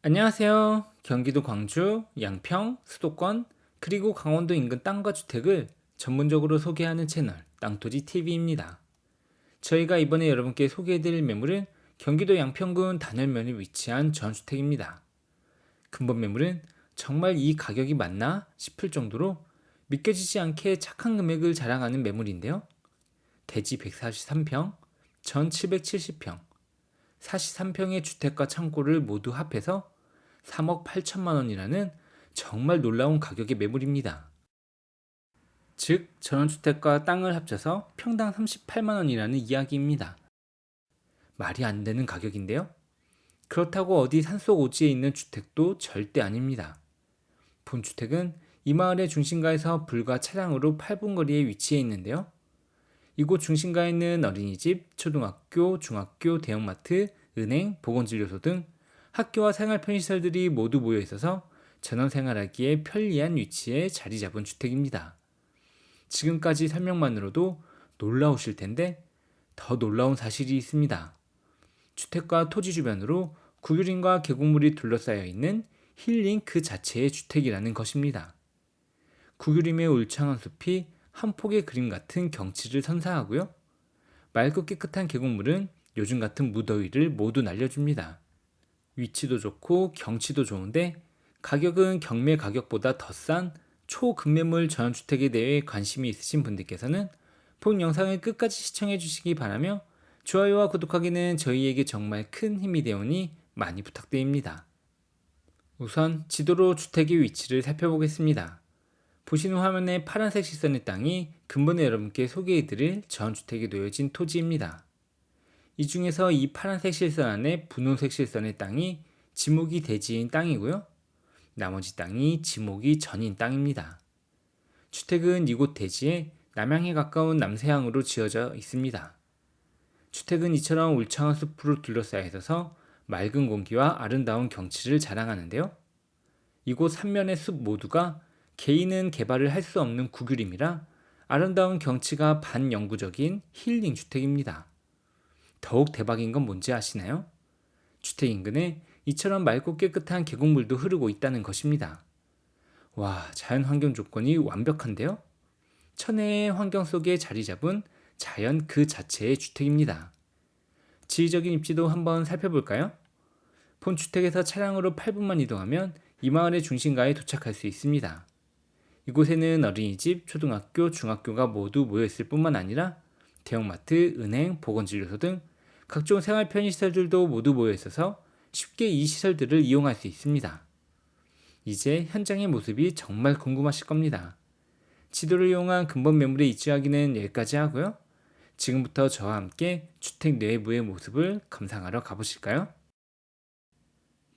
안녕하세요. 경기도 광주, 양평, 수도권, 그리고 강원도 인근 땅과 주택을 전문적으로 소개하는 채널 땅토지 TV입니다. 저희가 이번에 여러분께 소개해드릴 매물은 경기도 양평군 단열면에 위치한 전주택입니다. 근본 매물은 정말 이 가격이 맞나 싶을 정도로 믿겨지지 않게 착한 금액을 자랑하는 매물인데요. 대지 143평, 전 770평, 43평의 주택과 창고를 모두 합해서 3억 8천만 원이라는 정말 놀라운 가격의 매물입니다. 즉, 전원주택과 땅을 합쳐서 평당 38만 원이라는 이야기입니다. 말이 안 되는 가격인데요. 그렇다고 어디 산속 오지에 있는 주택도 절대 아닙니다. 본주택은 이 마을의 중심가에서 불과 차량으로 8분 거리에 위치해 있는데요. 이곳 중심가에는 어린이집, 초등학교, 중학교, 대형마트, 은행, 보건진료소 등 학교와 생활 편의시설들이 모두 모여 있어서 전원 생활하기에 편리한 위치에 자리 잡은 주택입니다. 지금까지 설명만으로도 놀라우실 텐데 더 놀라운 사실이 있습니다. 주택과 토지 주변으로 구유림과 계곡물이 둘러싸여 있는 힐링 그 자체의 주택이라는 것입니다. 구유림의 울창한 숲이 한 폭의 그림 같은 경치를 선사하고요. 맑고 깨끗한 계곡물은 요즘 같은 무더위를 모두 날려줍니다. 위치도 좋고 경치도 좋은데 가격은 경매 가격보다 더 싼 초급매물 전원주택에 대해 관심이 있으신 분들께서는 본 영상을 끝까지 시청해 주시기 바라며 좋아요와 구독하기는 저희에게 정말 큰 힘이 되오니 많이 부탁드립니다. 우선 지도로 주택의 위치를 살펴보겠습니다. 보시는 화면에 파란색 실선의 땅이 근본에 여러분께 소개해드릴 전주택에 놓여진 토지입니다. 이 중에서 이 파란색 실선 안에 분홍색 실선의 땅이 지목이 대지인 땅이고요. 나머지 땅이 지목이 전인 땅입니다. 주택은 이곳 대지에 남향에 가까운 남서향으로 지어져 있습니다. 주택은 이처럼 울창한 숲으로 둘러싸여 있어서 맑은 공기와 아름다운 경치를 자랑하는데요. 이곳 3면의 숲 모두가 개인은 개발을 할 수 없는 구규림이라 아름다운 경치가 반영구적인 힐링 주택입니다. 더욱 대박인 건 뭔지 아시나요? 주택 인근에 이처럼 맑고 깨끗한 계곡물도 흐르고 있다는 것입니다. 와, 자연 환경 조건이 완벽한데요? 천혜의 환경 속에 자리 잡은 자연 그 자체의 주택입니다. 지리적인 입지도 한번 살펴볼까요? 본 주택에서 차량으로 8분만 이동하면 이 마을의 중심가에 도착할 수 있습니다. 이곳에는 어린이집, 초등학교, 중학교가 모두 모여있을 뿐만 아니라 대형마트, 은행, 보건진료소 등 각종 생활 편의시설들도 모두 모여있어서 쉽게 이 시설들을 이용할 수 있습니다. 이제 현장의 모습이 정말 궁금하실 겁니다. 지도를 이용한 근본 매물의 이야기는 여기까지 하고요. 지금부터 저와 함께 주택 내부의 모습을 감상하러 가보실까요?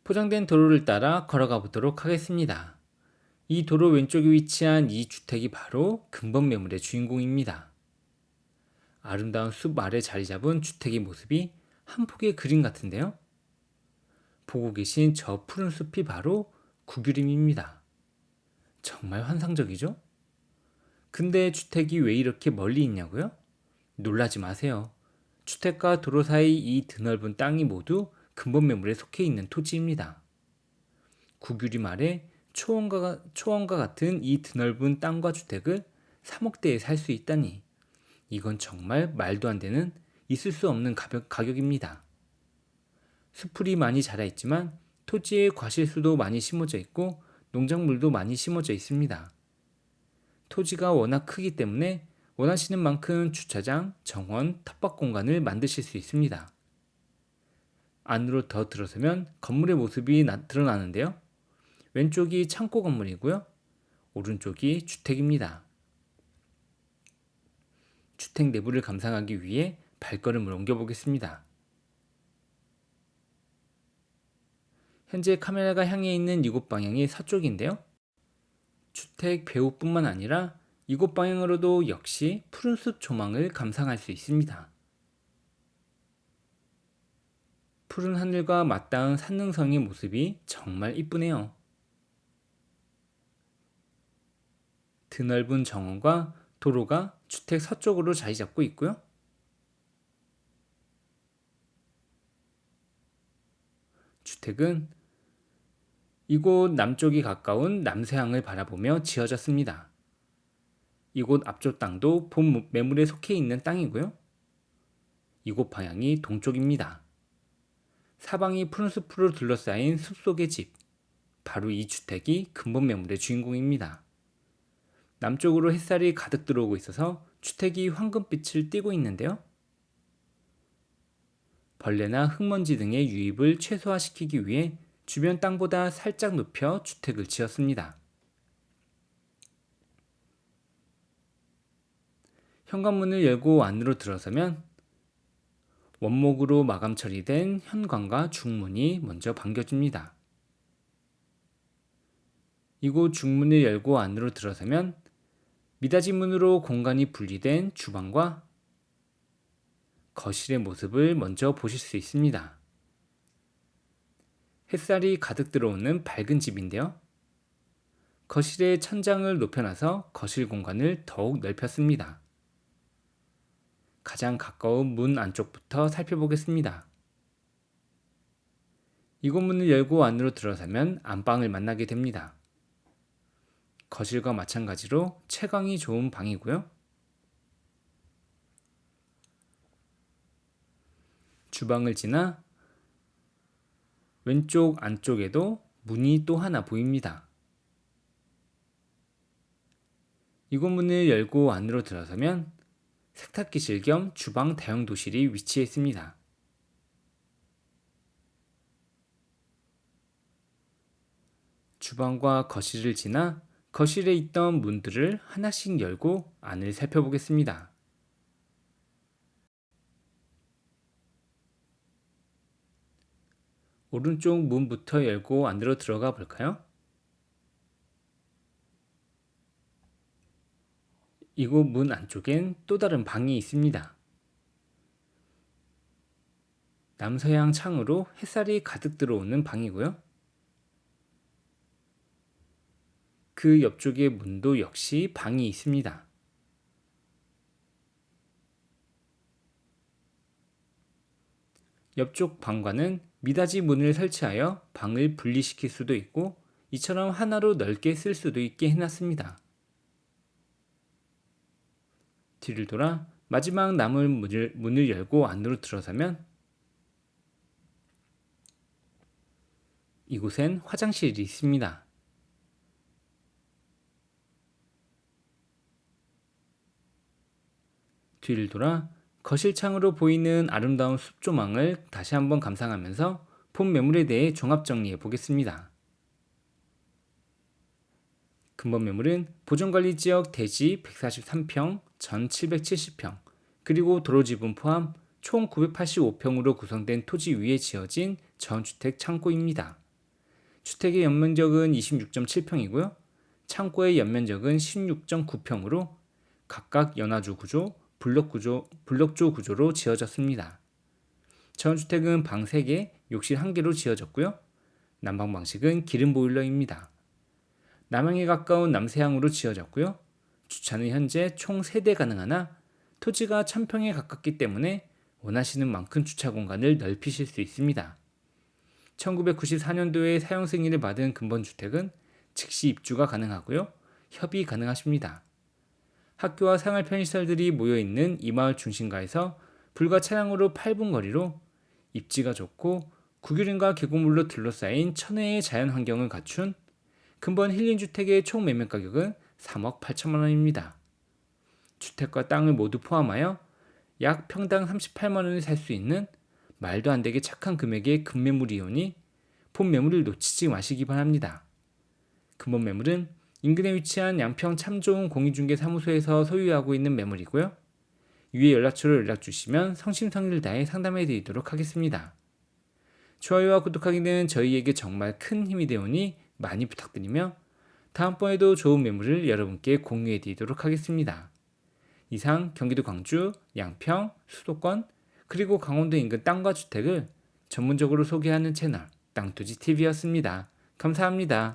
포장된 도로를 따라 걸어가 보도록 하겠습니다. 이 도로 왼쪽에 위치한 이 주택이 바로 근본 매물의 주인공입니다. 아름다운 숲 아래 자리 잡은 주택의 모습이 한 폭의 그림 같은데요. 보고 계신 저 푸른 숲이 바로 구규림입니다. 정말 환상적이죠? 근데 주택이 왜 이렇게 멀리 있냐고요? 놀라지 마세요. 주택과 도로 사이 이 드넓은 땅이 모두 근본 매물에 속해 있는 토지입니다. 구규림 아래 초원과 같은 이 드넓은 땅과 주택을 3억대에 살 수 있다니 이건 정말 말도 안 되는 있을 수 없는 가격입니다. 수풀이 많이 자라 있지만 토지에 과실수도 많이 심어져 있고 농작물도 많이 심어져 있습니다. 토지가 워낙 크기 때문에 원하시는 만큼 주차장, 정원, 텃밭 공간을 만드실 수 있습니다. 안으로 더 들어서면 건물의 모습이 드러나는데요. 왼쪽이 창고 건물이고요. 오른쪽이 주택입니다. 주택 내부를 감상하기 위해 발걸음을 옮겨보겠습니다. 현재 카메라가 향해 있는 이곳 방향이 서쪽인데요. 주택 배후뿐만 아니라 이곳 방향으로도 역시 푸른 숲 조망을 감상할 수 있습니다. 푸른 하늘과 맞닿은 산능성의 모습이 정말 이쁘네요. 드넓은 정원과 도로가 주택 서쪽으로 자리 잡고 있고요. 주택은 이곳 남쪽이 가까운 남서향을 바라보며 지어졌습니다. 이곳 앞쪽 땅도 본 매물에 속해 있는 땅이고요. 이곳 방향이 동쪽입니다. 사방이 푸른 숲으로 둘러싸인 숲속의 집, 바로 이 주택이 근본 매물의 주인공입니다. 남쪽으로 햇살이 가득 들어오고 있어서 주택이 황금빛을 띠고 있는데요. 벌레나 흙먼지 등의 유입을 최소화시키기 위해 주변 땅보다 살짝 높여 주택을 지었습니다. 현관문을 열고 안으로 들어서면 원목으로 마감 처리된 현관과 중문이 먼저 반겨집니다. 이곳 중문을 열고 안으로 들어서면 미닫이 문으로 공간이 분리된 주방과 거실의 모습을 먼저 보실 수 있습니다. 햇살이 가득 들어오는 밝은 집인데요. 거실의 천장을 높여놔서 거실 공간을 더욱 넓혔습니다. 가장 가까운 문 안쪽부터 살펴보겠습니다. 이곳 문을 열고 안으로 들어서면 안방을 만나게 됩니다. 거실과 마찬가지로 채광이 좋은 방이고요. 주방을 지나 왼쪽 안쪽에도 문이 또 하나 보입니다. 이곳 문을 열고 안으로 들어서면 세탁기실 겸 주방 다용도실이 위치해 있습니다. 주방과 거실을 지나 거실에 있던 문들을 하나씩 열고 안을 살펴보겠습니다. 오른쪽 문부터 열고 안으로 들어가 볼까요? 이곳 문 안쪽엔 또 다른 방이 있습니다. 남서향 창으로 햇살이 가득 들어오는 방이고요. 그 옆쪽의 문도 역시 방이 있습니다. 옆쪽 방과는 미닫이 문을 설치하여 방을 분리시킬 수도 있고 이처럼 하나로 넓게 쓸 수도 있게 해놨습니다. 뒤를 돌아 마지막 남은 문을 열고 안으로 들어서면 이곳엔 화장실이 있습니다. 뒤를 돌아 거실 창으로 보이는 아름다운 숲 조망을 다시 한번 감상하면서 본 매물에 대해 종합 정리해 보겠습니다. 근본 매물은 보존관리지역 대지 143평, 전 770평, 그리고 도로지분 포함 총 985평으로 구성된 토지 위에 지어진 전주택 창고입니다. 주택의 연면적은 26.7평이고요. 창고의 연면적은 16.9평으로 각각 연화조 구조, 블럭조 구조로 지어졌습니다. 전주택은 방 3개, 욕실 1개로 지어졌고요. 난방 방식은 기름 보일러입니다. 남향에 가까운 남서향으로 지어졌고요. 주차는 현재 총 3대 가능하나 토지가 1000평에 가깝기 때문에 원하시는 만큼 주차 공간을 넓히실 수 있습니다. 1994년도에 사용 승인을 받은 근본주택은 즉시 입주가 가능하고요. 협의 가능하십니다. 학교와 생활 편의시설들이 모여있는 이 마을 중심가에서 불과 차량으로 8분 거리로 입지가 좋고 구규林과 계곡물로 둘러싸인 천혜의 자연환경을 갖춘 근본 힐링주택의 총 매매가격은 3억 8천만 원입니다. 주택과 땅을 모두 포함하여 약 평당 38만 원에 살 수 있는 말도 안 되게 착한 금액의 급매물이오니 본 매물을 놓치지 마시기 바랍니다. 근본 매물은 인근에 위치한 양평 참 좋은 공인중개사무소에서 소유하고 있는 매물이고요. 위의 연락처로 연락 주시면 성심성의를 다해 상담해 드리도록 하겠습니다. 좋아요와 구독하기는 저희에게 정말 큰 힘이 되오니 많이 부탁드리며 다음번에도 좋은 매물을 여러분께 공유해 드리도록 하겠습니다. 이상 경기도 광주, 양평, 수도권, 그리고 강원도 인근 땅과 주택을 전문적으로 소개하는 채널 땅토지TV였습니다. 감사합니다.